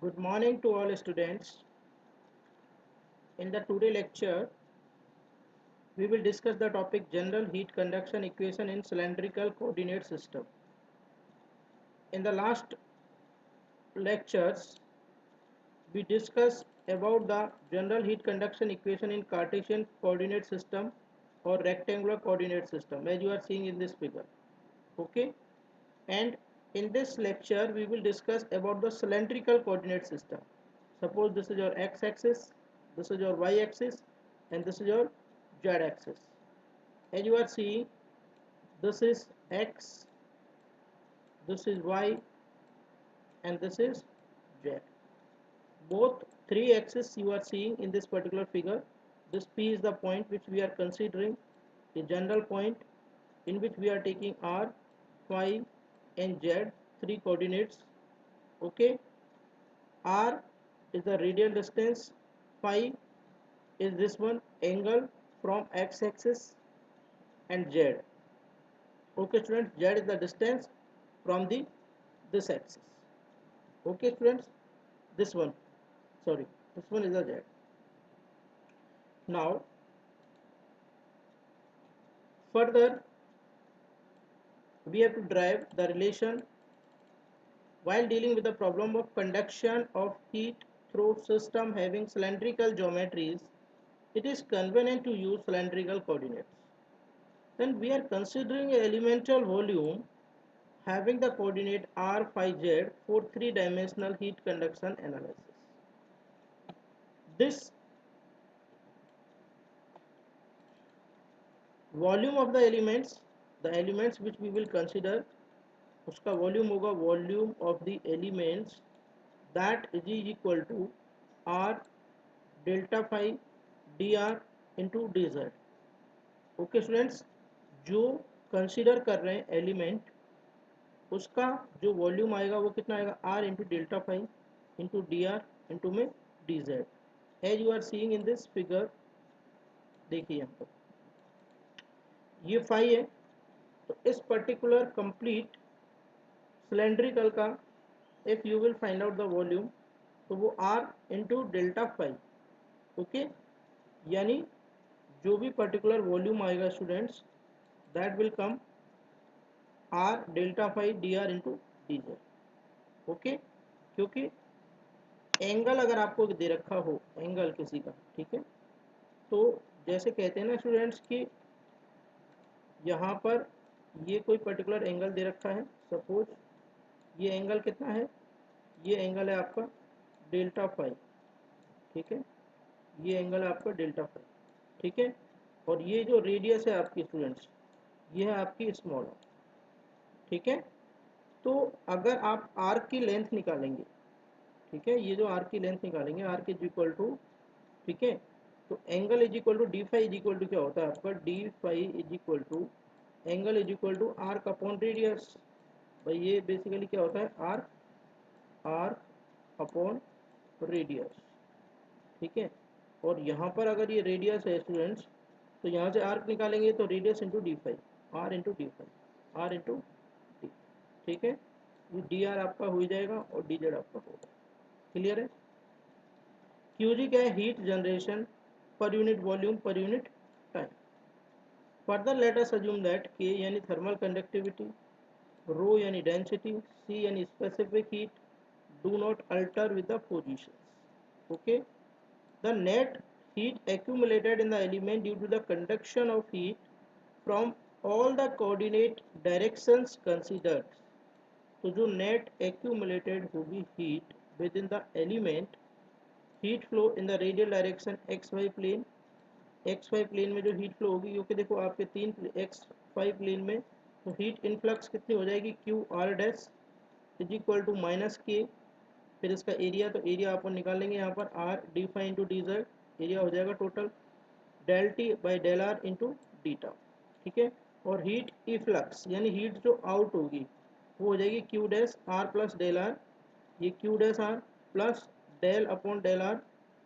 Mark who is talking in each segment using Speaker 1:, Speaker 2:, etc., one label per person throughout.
Speaker 1: Good morning to all students. In the today lecture, we will discuss the topic general heat conduction equation in cylindrical coordinate system. In the last lectures, we discussed about the general heat conduction equation in Cartesian coordinate system or rectangular coordinate system as you are seeing in this figure. Okay, and in this lecture we will discuss about the cylindrical coordinate system. Suppose this is your x-axis, this is your y-axis, and this is your z-axis. As you are seeing, this is x, this is y, and this is z. Both three axes you are seeing in this particular figure. This P is the point which we are considering, the general point in which we are taking r, phi, and z, three coordinates. Okay, r is the radial distance, phi is this one angle from x-axis, and z. Okay students, z is the distance from the this axis. Okay students, this one, sorry, this one is the z. Now further we have to derive the relation while dealing with the problem of conduction of heat through system having cylindrical geometries. It is convenient to use cylindrical coordinates. Then we are considering an elemental volume having the coordinate r, phi, z for three-dimensional heat conduction analysis. This volume of the elements which we will consider, उसका volume होगा volume of the elements, that is equal to r delta phi dr into dz. Okay students, जो consider कर रहे हैं element उसका जो volume आएगा वो कितना आएगा r into delta phi into d are into में d z as you are seeing in this figure. देखिए यहाँ पर ये फाई है, तो इस पर्टिकुलर कंप्लीट सिलेंड्रिकल का if you will find out the volume तो वो r into delta phi. Okay, यानी जो भी पर्टिकुलर वॉल्यूम आएगा students, that will come r delta phi d are into D z. Okay, क्योंकि एंगल अगर आपको दे रखा हो एंगल किसी का, ठीक है, तो जैसे कहते हैं ना स्टूडेंट्स कि यहाँ पर ये कोई पर्टिकुलर एंगल दे रखा है. सपोज ये एंगल कितना है, ये एंगल है आपका डेल्टा फाई. ठीक है, ये एंगल है आपका डेल्टा फाई. ठीक है, और ये जो रेडियस है आपकी स्टूडेंट्स, ये है आपकी स्मॉल आर. ठीक है, तो अगर आप आर्क की लेंथ निकालेंगे, ठीक है, ये जो आर्क की लेंथ निकालेंगे, आर्क इज इक्वल टू, ठीक है, तो angle is equal to d phi is equal to क्या होता है आपका, d phi is equal to angle is equal to arc upon radius. भाई ये बेसिकली क्या होता है, आर्क, आर्क अपॉन रेडियस. ठीक है, और यहाँ पर अगर ये रेडियस है स्टूडेंट्स, तो यहाँ से आर्क निकालेंगे तो radius into d phi, r into d phi, r into d. ठीक है, ये डी आर आपका हो जाएगा और डी जेड आपका होगा. क्लियर है. क्यूजी क्या है, heat generation per unit volume per unit time. Further let us assume that के यानी थर्मल कंडक्टिविटी, रो यानी डेंसिटी, सी यानी specific heat do not alter with the position. Okay, the net heat accumulated in the element due to the conduction of heat from all the coordinate directions considered. तो जो net accumulated होगी heat within the element, heat flow in the radial direction xy plane, xy plane में जो heat flow होगी, क्योंकि देखो आपके तीन xy plane में, तो heat influx कितनी हो जाएगी, q r dash is equal to minus k, फिर इसका एरिया, तो एरिया अपन निकालेंगे यहाँ पर r d phi into D z, area हो जाएगा total del T by del r into d tau. ठीक है, और हीट इफ्लक्स यानी हीट जो आउट होगी वो हो जाएगी q dash r plus del r, ये q dash r plus del upon del r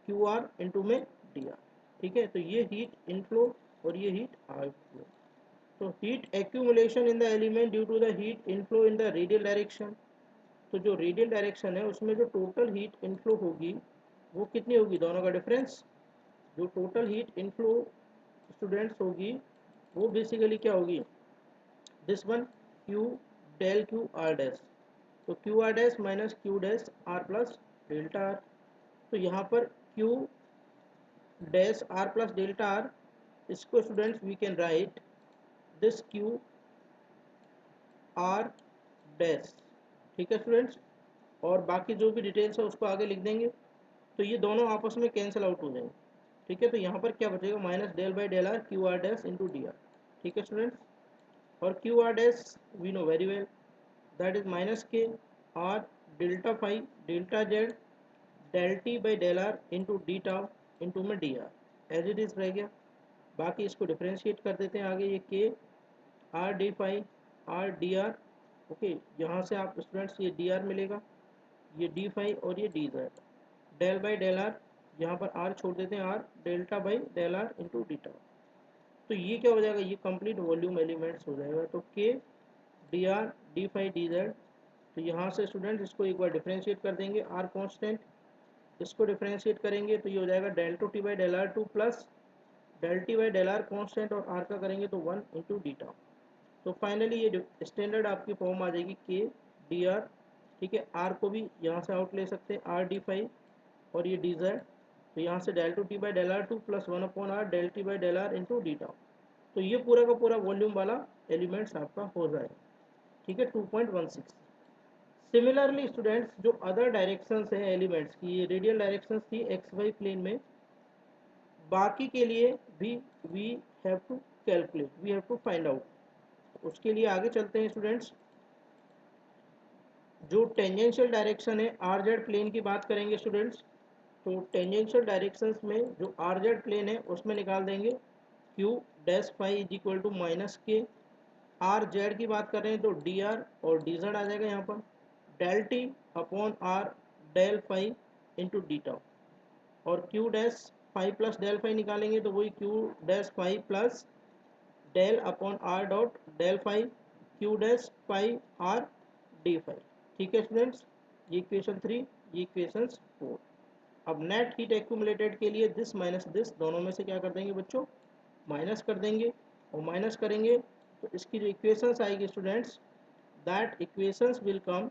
Speaker 1: q r into में डी आर. ठीक है, तो ये हीट इनफ्लो और ये हीट आउटफ्लो. तो heat accumulation in the element due to the heat inflow in the radial direction. तो जो रेडियल डायरेक्शन है उसमें जो टोटल हीट इनफ्लो होगी वो कितनी होगी, दोनों का डिफरेंस। जो टोटल हीट इनफ्लो स्टूडेंट्स होगी वो बेसिकली क्या होगी, this one q del q r dash. तो q r dash minus Q dash r plus delta r. तो यहाँ पर q dash r plus delta r, इसको students we can write this q r dash. ठीक है students, और बाकी जो भी डिटेल्स है उसको आगे लिख देंगे। तो ये दोनों आपस में कैंसिल आउट हो जाएंगे। ठीक है, तो यहाँ पर क्या बचेगा, minus del by del r q r dash into d r. ठीक है स्टूडेंट्स, और q r dash we know very well, that is minus के r delta five delta z del T by del r into D tau into में d r as it is रह गया। बाकी इसको differentiate कर देते हैं आगे, ये के R D five R D R. Okay, यहाँ से आप स्टूडेंट्स ये डी आर मिलेगा, ये डी फाइव और ये d z, del by del r, यहाँ पर आर छोड़ देते हैं, r delta by del r into D tau. तो ये क्या हो जाएगा, ये कंप्लीट वॉल्यूम एलिमेंट्स हो जाएगा। तो के D R D five D Z. तो यहाँ से स्टूडेंट्स इसको एक बार डिफ्रेंशिएट कर देंगे, आर कॉन्स्टेंट, इसको डिफ्रेंशिएट करेंगे तो ये हो जाएगा del two t by del r two plus del T by del r constant और आर का करेंगे तो वन इंटू डी टाउ। तो फाइनली ये स्टैंडर्ड आपकी फॉर्म आ जाएगी के डी आर। ठीक है, आर को भी यहाँ से आउट ले सकते हैं, आर डी फाइव और ये डी जेड। तो यहाँ से del two t by del r two plus one upon are del T by del r into D tau. तो ये पूरा का पूरा वॉल्यूम वाला एलिमेंट्स आपका हो जाएगा। ठीक है, 2.16। सिमिलरली स्टूडेंट्स, जो अदर डायरेक्शंस हैं एलिमेंट्स की, ये रेडियल डायरेक्शंस थी एक्स वाई प्लेन में, बाकी के लिए भी we have to calculate, we have to find out. उसके लिए आगे चलते हैं स्टूडेंट्स। जो टेंजेंशियल डायरेक्शन है आर जेड प्लेन की बात करेंगे स्टूडेंट्स। तो टेंजेंशियल डायरेक्शंस में जो आर जेड प्लेन है उसमें निकाल देंगे Q dash five is equal to minus के। आर जेड की बात कर रहे हैं तो डी आर और डी जेड आ जाएगा यहाँ पर, del T upon are del five into D tau. और Q dash five plus del five निकालेंगे तो वही Q dash five plus del upon R dot del five Q dash five R D five. ठीक है students, ये equation 3, ये equation 4। अब net heat accumulated के लिए दिस माइनस दिस दोनों में से क्या कर देंगे बच्चों, माइनस कर देंगे। और माइनस करेंगे तो इसकी जो इक्वेशंस आएगी students, that equations will come,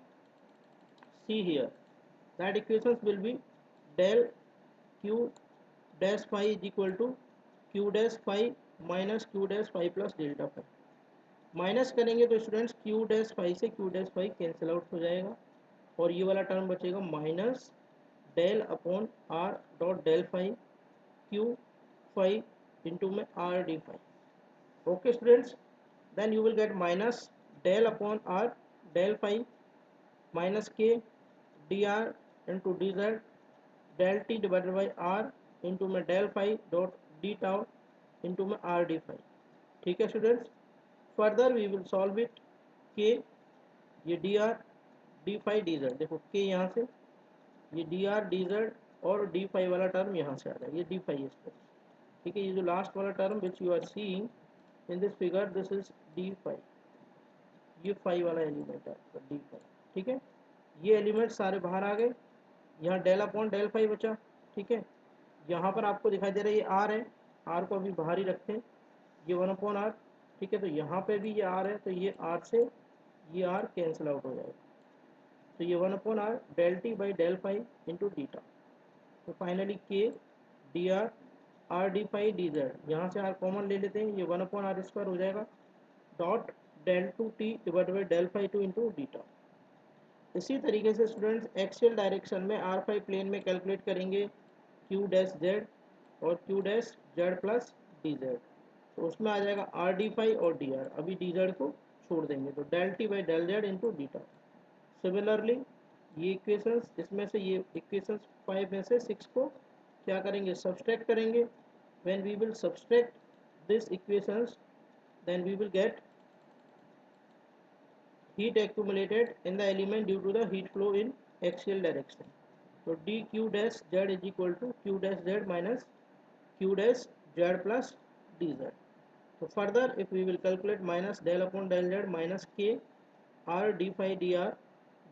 Speaker 1: see here, that equations will be del Q dash five is equal to Q dash five minus Q dash five plus delta five. Minus करेंगे तो students Q dash five से Q dash five cancel out हो जाएगा, और ये वाला term बचेगा minus del upon R dot del five Q five into में R D five. Okay students, then you will get minus del upon r del phi minus k dr into dz del t divided by r into में del phi dot d tau into में r d phi। ठीक है students, further we will solve it. k ये dr d phi dz, देखो k यहाँ से, ये dr dz और d phi वाला टर्म यहाँ से आ रहा है, ये d phi है। ठीक है, ये जो लास्ट वाला term which you are seeing in this figure, this is d phi, ये फाइव वाला एलिमेंट है आपका डी फाइव। ठीक है, ये एलिमेंट सारे बाहर आ गए, यहाँ डेल अपॉन डेल फाइव बचा। ठीक है, यहाँ पर आपको दिखाई दे रहा है ये आर है, आर को अभी बाहर ही रखते हैं, ये वन अपॉन आर। ठीक है, तो यहाँ पे भी ये आर है, तो ये आर से ये आर कैंसिल आउट हो जाएगा, तो ये one upon are del T by del five into D tau. तो finally K D R D five D Z, यहाँ से आर कॉमन ले लेते हैं, ये वन अपॉन आर स्क्वायर हो जाएगा dot del two T divide by del five two into D tau. इसी तरीके से स्टूडेंट्स एक्सियल डायरेक्शन में आर फाइव प्लेन में कैलकुलेट करेंगे क्यू डैश जेड और Q dash Z plus D Z. तो उसमें आ जाएगा आर डी फाइव और डी आर, अभी डी जेड को छोड़ देंगे, तो del T by del Z into D tau. Similarly ये इक्वेशंस, इसमें से ये इक्वेशंस 5 में से 6 को क्या करेंगे, सब्सट्रैक्ट करेंगे। When we will subtract this equations, then we will get heat accumulated in the element due to the heat flow in axial direction. So dq dash z is equal to q dash z minus q dash z plus dz. So further, if we will calculate minus del upon del z minus k r d phi dr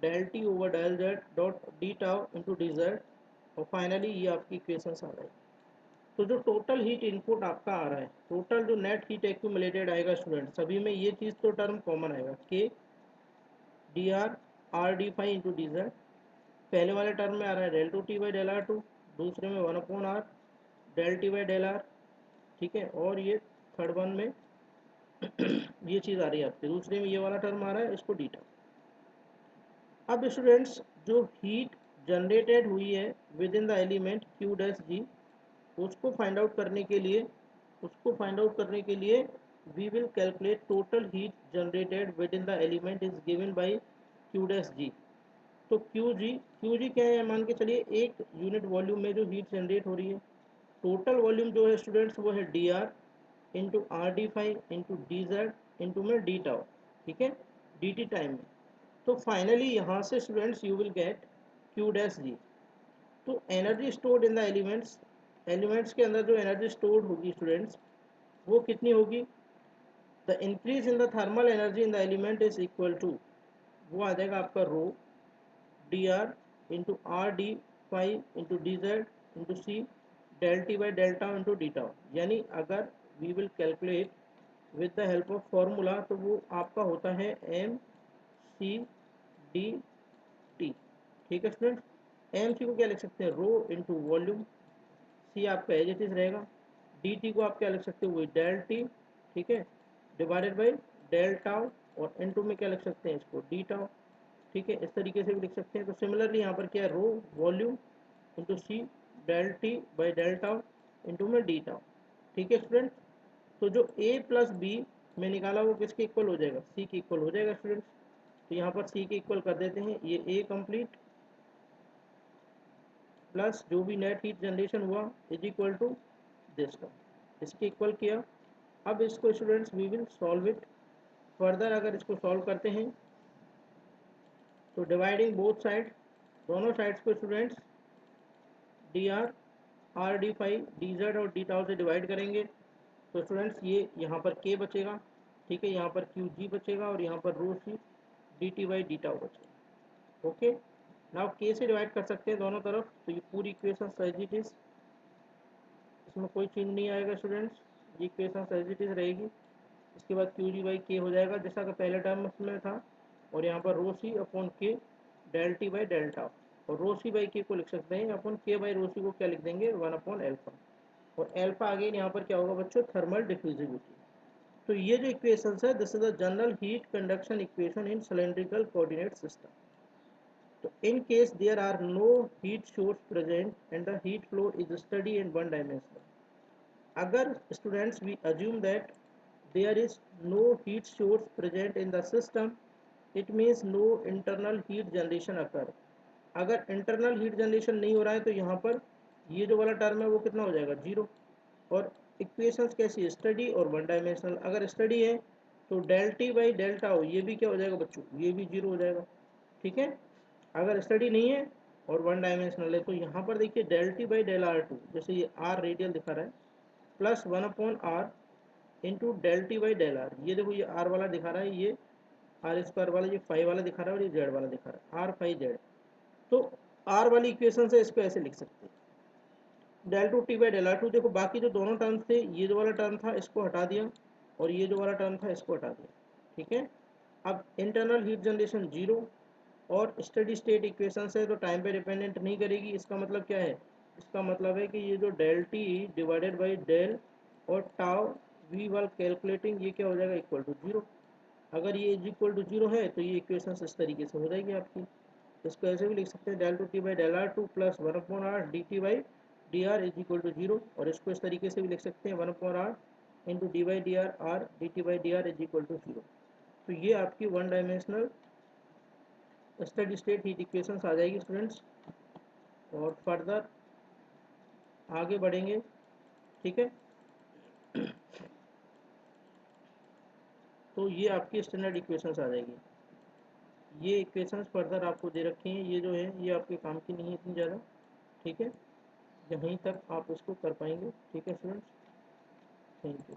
Speaker 1: del t over del z dot d tau into D z, और finally ये आपकी equation आ जाएगी। तो जो total heat input आपका आ रहा है, total जो नेट हीट एक्यूमुलेटेड आएगा स्टूडेंट, सभी में ये चीज़ तो टर्म कॉमन आएगा, k D R are d phi into D z. पहले वाले टर्म में आ रहा है del two t by del r two, दूसरे में 1/r del T by del r, ठीक है, और ये थर्ड वन में ये चीज़ आ रही है आपके, दूसरे में ये वाला टर्म आ रहा है, इसको डी टर्म। अब स्टूडेंट्स जो हीट जनरेटेड हुई है within the element Q dash G, उसको फाइंड आउट करने के लिए we will calculate total heat generated within the element is given by Q dash G. तो क्यू जी क्या है, मान के चलिए एक यूनिट वॉल्यूम में जो हीट जनरेट हो रही है, टोटल वॉल्यूम जो है स्टूडेंट्स वो है D R into R D five into D Z into में डी टाउ, ठीक है, डी टी टाइम में। तो फाइनली यहाँ से students you will get Q dash G. तो energy stored in the elements के अंदर जो एनर्जी स्टोर्ड होगी स्टूडेंट्स, वो कितनी होगी, the increase in the thermal energy in the element is equal to, वो आ जाएगा आपका rho D are into R D five into D Z into C del T by del tau into D tau. यानी अगर we will calculate with the help of formula, तो वो आपका होता है एम सी डी टी, ठीक है student. M C को क्या लिख सकते हैं, रो इंटू वॉल्यूम, सी आपका एज इट इज रहेगा, डी टी को आप क्या लिख सकते हो, वही डेल टी, ठीक है, डिवाइडेड बाई डेल टाउ, और इनटू में क्या लिख सकते हैं इसको डी टाउ, ठीक है, इस तरीके से भी लिख सकते हैं। तो सिमिलरली यहाँ पर क्या है, rho volume into C del T by del tau into में डी टाउ, ठीक है स्टूडेंट। तो जो ए प्लस बी में निकाला वो किसके इक्वल हो जाएगा, सी के इक्वल हो जाएगा स्टूडेंट्स। तो यहाँ पर सी के इक्वल कर देते हैं, ये ए कंप्लीट प्लस जो भी नेट हीट जनरेशन हुआ is equal to this term, इसके इक्वल किया। अब इसको students we will solve it further. अगर इसको सॉल्व करते हैं तो डिवाइडिंग बोथ साइड, दोनों साइड्स को students d are R D five D z और डी टाउ से डिवाइड करेंगे। तो स्टूडेंट्स ये यहाँ पर के बचेगा, ठीक है, यहाँ पर क्यू जी बचेगा, और यहाँ पर rho C D T by D tau बचेगा। ओके, नाउ के से डिवाइड कर सकते हैं दोनों तरफ, तो ये पूरी इक्वेशन एज इट इज, इसमें कोई चेंज नहीं आएगा स्टूडेंट्स, ये इक्वेशन एज इट इज रहेगी। इसके बाद क्यू जी बाई के हो जाएगा जैसा कि पहले टर्म में था, और यहाँ पर rho c upon k del T by del tau, और रो सी बाई के को लिख सकते हैं अपन के बाई रो सी को क्या लिख देंगे, 1 अपॉन एल्फा, और एल्फा अगेन यहाँ पर क्या होगा बच्चों, थर्मल डिफ्यूजिविटी। तो ये जो इक्वेशंस है, this is the general heat conduction equation in cylindrical coordinate system. तो in case there are no heat source present and the heat flow is study in one dimensional. अगर students we assume that there is no heat source present in the system, it means no internal heat generation occur। अगर internal heat generation नहीं हो रहा है तो यहाँ पर ये जो वाला टर्म है वो कितना हो जाएगा, जीरो। और इक्वेशंस कैसी है, स्टडी और वन डायमेंशनल। अगर स्टडी है तो del T by del tau ये भी क्या हो जाएगा बच्चों, ये भी जीरो हो जाएगा, ठीक है। अगर स्टडी नहीं है और वन डायमेंशनल है तो यहाँ पर देखिए del T by del r two, जैसे ये आर रेडियल दिखा रहा है, plus 1/r into del T by del r. ये देखो ये आर वाला दिखा रहा है, ये आर स्क्वायर वाला, ये फाइव वाला दिखा रहा है, और ये जेड वाला दिखा रहा है, आर फाइव जेड। तो आर वाली इक्वेशन से इसको ऐसे लिख सकते हैं, del two t by del r two. देखो बाकी जो दोनों टर्म्स थे, ये जो वाला टर्म था इसको हटा दिया, और ये जो वाला टर्म था इसको हटा दिया, ठीक है। अब इंटरनल हीट जनरेशन जीरो, और स्टेडी स्टेट इक्वेशन है तो टाइम पे डिपेंडेंट नहीं करेगी। इसका मतलब क्या है, इसका मतलब है कि ये जो del t divided by del और टाउ वी वाल कैलकुलेटिंग, ये क्या हो जाएगा, इक्वल टू जीरो। अगर ये इज इक्वल टू जीरो है तो ये इक्वेशन इस तरीके से हो जाएगी आपकी। इसको ऐसे भी लिख सकते हैं, del two t by del r two plus 1/r d T by D R is equal to zero. और इसको इस तरीके से भी लिख सकते हैं, 1/r into D by D R are D T by D R is equal to zero. तो ये आपकी one dimensional steady state heat equations आ जाएगी स्टूडेंट्स। और फर्दर आगे बढ़ेंगे, ठीक है। तो ये आपकी स्टैंडर्ड इक्वेशंस आ जाएगी। ये इक्वेशंस फर्दर आपको दे रखी हैं, ये जो है ये आपके काम की नहीं है इतनी ज़्यादा, ठीक है। यहीं तक आप इसको कर पाएंगे, ठीक है स्टूडेंट्स, थैंक यू।